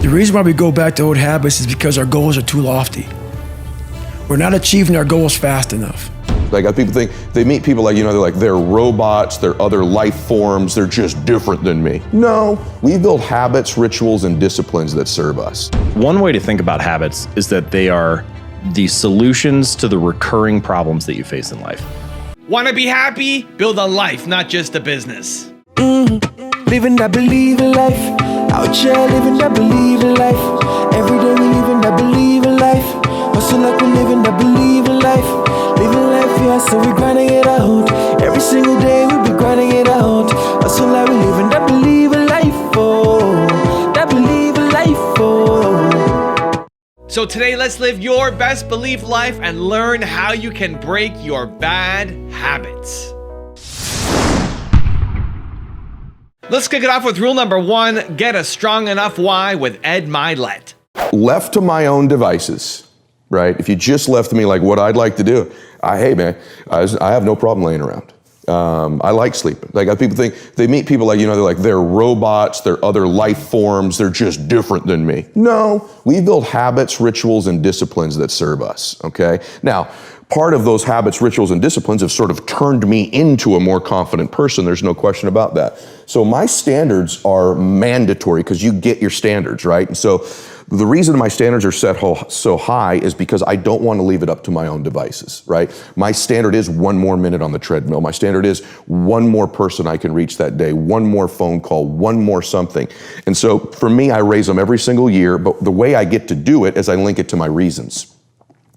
The reason why we go back to old habits is because our goals are too lofty. We're not achieving our goals fast enough. Like people think, they meet people like, they're robots, they're other life forms, they're just different than me. No, we build habits, rituals, and disciplines that serve us. One way to think about habits is that they are the solutions to the recurring problems that you face in life. Want to be happy? Build a life, not just a business. Living that believe in life. Out here living that believe in life. Every day we living that believe in life. Hustle like we living that believe in life. Living life, yeah, so we grinding it out. Every single day we be grinding it out. Hustle like we living that believe in life, oh. That believe in life, oh. So today, let's live your best belief life and learn how you can break your bad habits. Let's kick it off with rule number 1, get a strong enough why with Ed Milet. Left to my own devices, right? If you just left me like what I'd like to do, hey man, I have no problem laying around. I like sleeping. Like people think, they meet people like, they're robots, they're other life forms, they're just different than me. No, we build habits, rituals, and disciplines that serve us, okay? Now, part of those habits, rituals, and disciplines have sort of turned me into a more confident person. There's no question about that. So my standards are mandatory because you get your standards, right? And so the reason my standards are set so high is because I don't want to leave it up to my own devices, right? My standard is 1 more minute on the treadmill. My standard is 1 more person I can reach that day, 1 more phone call, 1 more something. And so for me, I raise them every single year, but the way I get to do it is I link it to my reasons.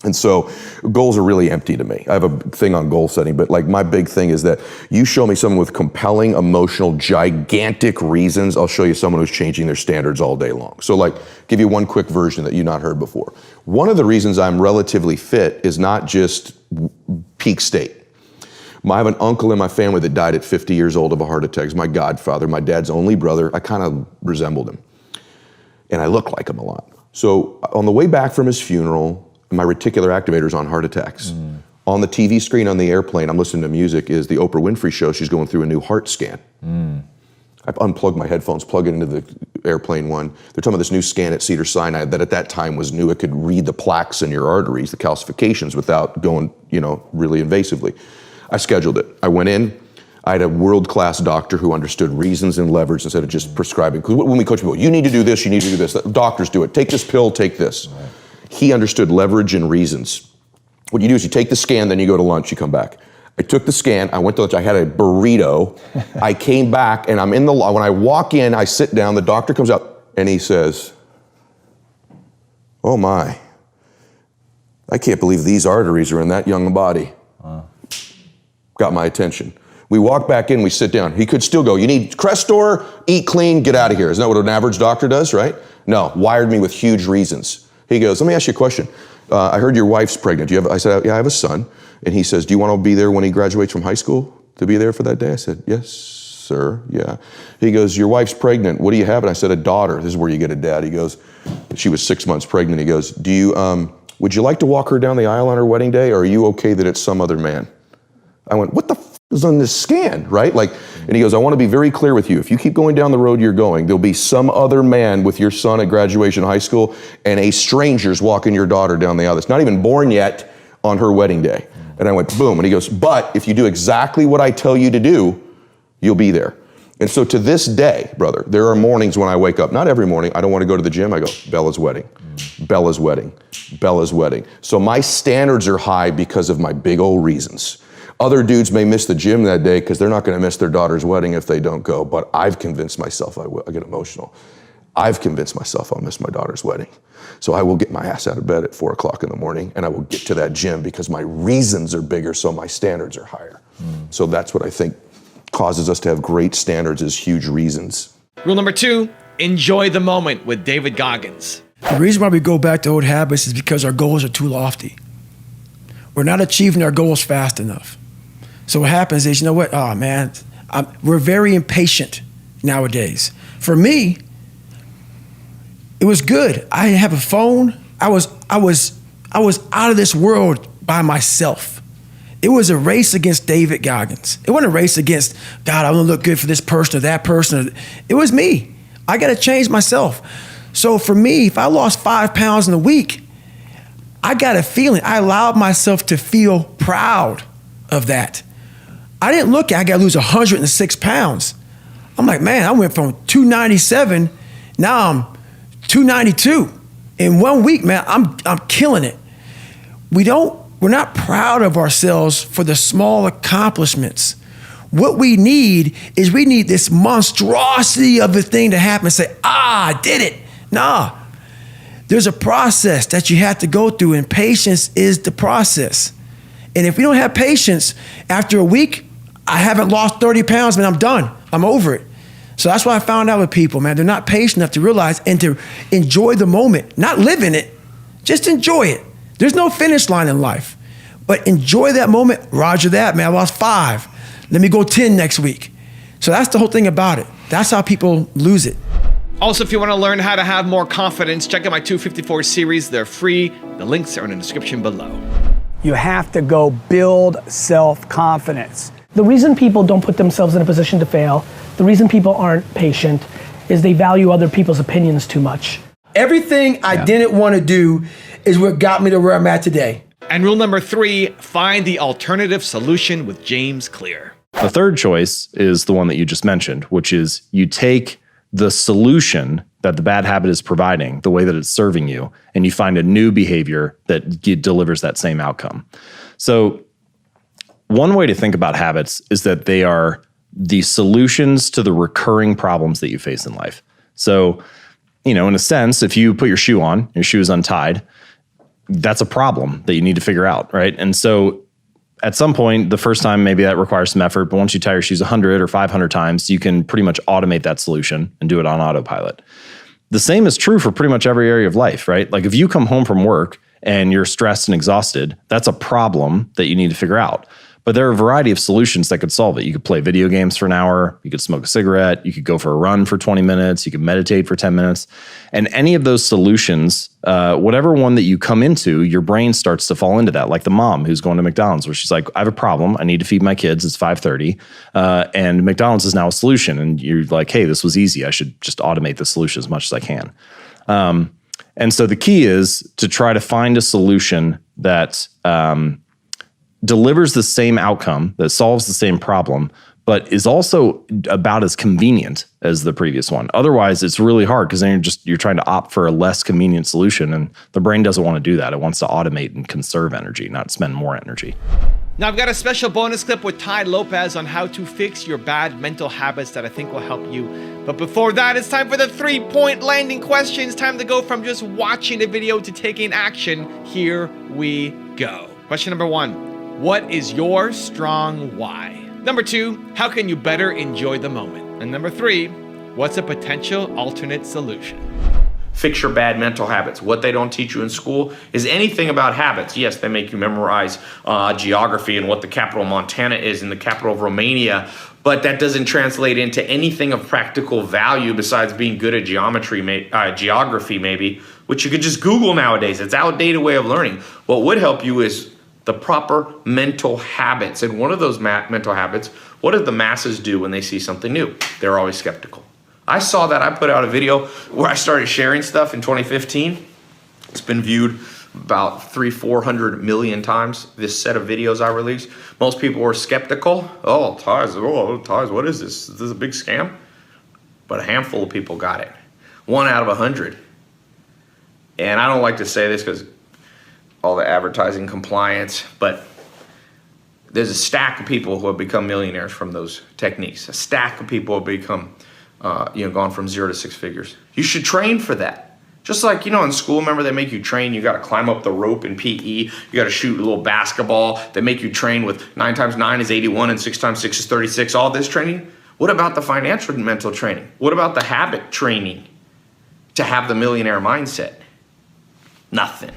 And so goals are really empty to me. I have a thing on goal setting, but like my big thing is that you show me someone with compelling, emotional, gigantic reasons, I'll show you someone who's changing their standards all day long. So like, give you one quick version that you've not heard before. One of the reasons I'm relatively fit is not just peak state. I have an uncle in my family that died at 50 years old of a heart attack. He's my godfather, my dad's only brother. I kind of resembled him. And I look like him a lot. So on the way back from his funeral, my reticular activator's on heart attacks. On the TV screen on the airplane, I'm listening to music, is the Oprah Winfrey show. She's going through a new heart scan. I've unplugged my headphones, plug it into the airplane one. They're talking about this new scan at Cedars-Sinai that at that time was new. It could read the plaques in your arteries, the calcifications, without going, really invasively. I scheduled it. I went in. I had a world-class doctor who understood reasons and leverage instead of just prescribing. Because when we coach people, you need to do this, you need to do this. Doctors do it. Take this pill, take this. Right. He understood leverage and reasons. What you do is you take the scan, then you go to lunch, you come back. I took the scan, I went to lunch, I had a burrito. I came back and I'm in the, when I walk in, I sit down, the doctor comes out and he says, oh my, I can't believe these arteries are in that young body. Got my attention. We walk back in, we sit down. He could still go, you need Crestor, eat clean, get out of here. Isn't that what an average doctor does, right? No, wired me with huge reasons. He goes, let me ask you a question. I heard your wife's pregnant. I said, yeah, I have a son. And he says, do you want to be there when he graduates from high school to be there for that day? I said, yes, sir, yeah. He goes, your wife's pregnant. What do you have? And I said, a daughter. This is where you get a dad. He goes, she was 6 months pregnant. He goes, would you like to walk her down the aisle on her wedding day? Or are you okay that it's some other man? I went, what the is on this scan, right? And he goes, I want to be very clear with you. If you keep going down the road you're going, there'll be some other man with your son at graduation high school and a stranger's walking your daughter down the aisle that's not even born yet on her wedding day. And I went, boom. And he goes, but if you do exactly what I tell you to do, you'll be there. And so to this day, brother, there are mornings when I wake up, not every morning, I don't want to go to the gym. I go, Bella's wedding, Bella's wedding, Bella's wedding. So my standards are high because of my big old reasons. Other dudes may miss the gym that day because they're not going to miss their daughter's wedding if they don't go. But I've convinced myself I will. I get emotional. I've convinced myself I'll miss my daughter's wedding. So I will get my ass out of bed at 4 o'clock in the morning and I will get to that gym because my reasons are bigger, so my standards are higher. So that's what I think causes us to have great standards, is huge reasons. Rule number 2, enjoy the moment with David Goggins. The reason why we go back to old habits is because our goals are too lofty. We're not achieving our goals fast enough. So what happens is, oh man, we're very impatient nowadays. For me, it was good. I have a phone. I was out of this world by myself. It was a race against David Goggins. It wasn't a race against, God, I want to look good for this person or that person. It was me. I got to change myself. So for me, if I lost 5 pounds in a week, I got a feeling. I allowed myself to feel proud of that. I didn't look at, I got to lose 106 pounds. I'm like, man, I went from 297, now I'm 292. In 1 week, man, I'm killing it. We're not proud of ourselves for the small accomplishments. What we need is this monstrosity of a thing to happen and say, I did it. Nah, there's a process that you have to go through, and patience is the process. And if we don't have patience, after a week, I haven't lost 30 pounds, man, I'm done. I'm over it. So that's what I found out with people, man. They're not patient enough to realize and to enjoy the moment, not live in it, just enjoy it. There's no finish line in life, but enjoy that moment. Roger that, man, I lost 5. Let me go 10 next week. So that's the whole thing about it. That's how people lose it. Also, if you want to learn how to have more confidence, check out my 254 series. They're free. The links are in the description below. You have to go build self-confidence. The reason people don't put themselves in a position to fail, the reason people aren't patient, is they value other people's opinions too much. Everything I didn't want to do is what got me to where I'm at today. And rule number 3, find the alternative solution with James Clear. The third choice is the one that you just mentioned, which is you take the solution that the bad habit is providing, the way that it's serving you, and you find a new behavior that delivers that same outcome. So one way to think about habits is that they are the solutions to the recurring problems that you face in life. So, in a sense, if you put your shoe on, your shoe is untied, that's a problem that you need to figure out, right? And so at some point, the first time, maybe that requires some effort, but once you tie your shoes 100 or 500 times, you can pretty much automate that solution and do it on autopilot. The same is true for pretty much every area of life, right? Like if you come home from work and you're stressed and exhausted, that's a problem that you need to figure out. But there are a variety of solutions that could solve it. You could play video games for an hour, you could smoke a cigarette, you could go for a run for 20 minutes, you could meditate for 10 minutes. And any of those solutions, whatever one that you come into, your brain starts to fall into that. Like the mom who's going to McDonald's, where she's like, I have a problem, I need to feed my kids, it's 5:30, and McDonald's is now a solution. And you're like, hey, this was easy, I should just automate the solution as much as I can. And so the key is to try to find a solution that delivers the same outcome, that solves the same problem, but is also about as convenient as the previous one. Otherwise, it's really hard because then you're trying to opt for a less convenient solution, and the brain doesn't want to do that. It wants to automate and conserve energy, not spend more energy. Now I've got a special bonus clip with Ty Lopez on how to fix your bad mental habits that I think will help you. But before that, it's time for the 3-point landing questions. Time to go from just watching the video to taking action. Here we go. Question number 1. What is your strong why? Number 2, how can you better enjoy the moment? And number 3, what's a potential alternate solution? Fix your bad mental habits. What they don't teach you in school is anything about habits. Yes, they make you memorize geography and what the capital of Montana is and the capital of Romania, but that doesn't translate into anything of practical value besides being good at geography maybe, which you could just Google nowadays. It's an outdated way of learning. What would help you is the proper mental habits. And one of those mental habits, what do the masses do when they see something new? They're always skeptical. I saw that. I put out a video where I started sharing stuff in 2015. It's been viewed about 300-400 million times, this set of videos I released. Most people were skeptical. Oh, ties, what is this? Is this a big scam? But a handful of people got it. 1 out of 100. And I don't like to say this because all the advertising compliance, but there's a stack of people who have become millionaires from those techniques. A stack of people have become, gone from 0 to 6 figures. You should train for that. Just like, in school, remember they make you train, you gotta climb up the rope in PE, you gotta shoot a little basketball, they make you train with 9 times 9 is 81 and 6 times 6 is 36, all this training. What about the financial and mental training? What about the habit training to have the millionaire mindset? Nothing.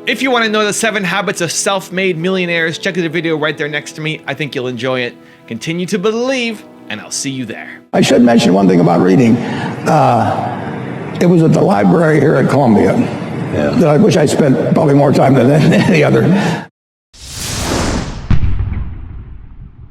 If you want to know the 7 habits of self-made millionaires, check out the video right there next to me. I think you'll enjoy it. Continue to believe, and I'll see you there. I should mention one thing about reading. It was at the library here at Columbia that I wish I spent probably more time than any other.